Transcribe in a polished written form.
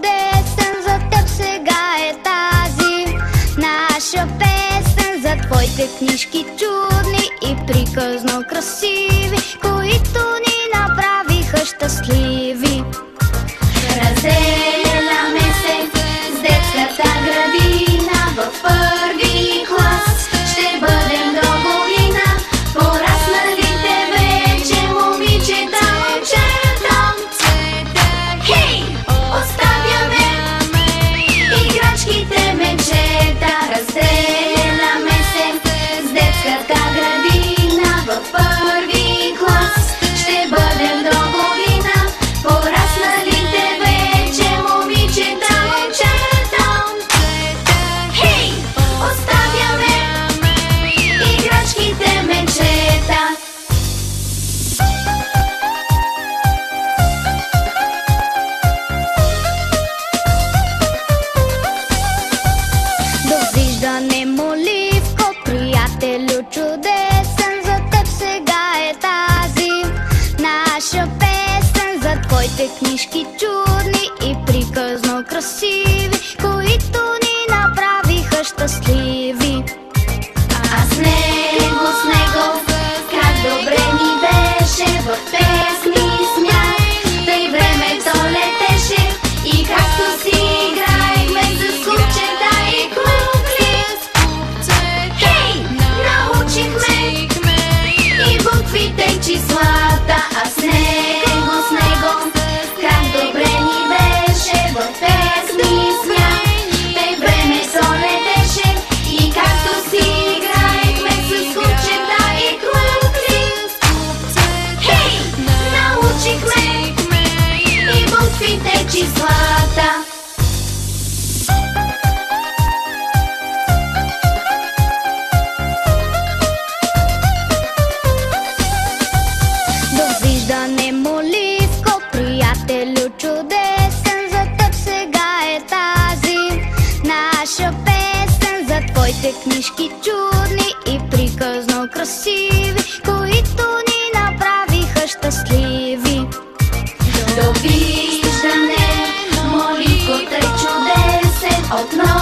чудесен, за теб сега е тази наша песен. За твоите книжки чудни и приказно красиви, които ни направиха щастливи. Разделяме се с детската градина, в първи клас ще бъдем до година. Порасналите вече момичета, момчета, хей! Оставяме играчките мечета. Разделяме се с детската градина, в първи клас ще бъдем до година. Порасналите вече момичета, момчета, хей! Оставяме играчките мечета. Довиждане, Моливко, приятелю чудесен, за теб сега е тази наша песен. За твоите книжки чудни и приказно красиви, които ни направиха щастливи. А с него, как добре ни беше, в песни и смях, тъй времето летеше. И както си играехме с купчета и кукли, хей! Научихме и буквите и числата. А с него, как добре ни беше, в песни и смях, тъй времето летеше. И както си играехме с купчета и кукли, хей! Научихме и буквите и числата. Довиждане, Моливко, приятелю чудесен, за теб сега е тази наша песен. За твоите книжки чудни и приказно красиви, които ни направиха щастливи. Довиждане, Моливко, тъй чудесен, отново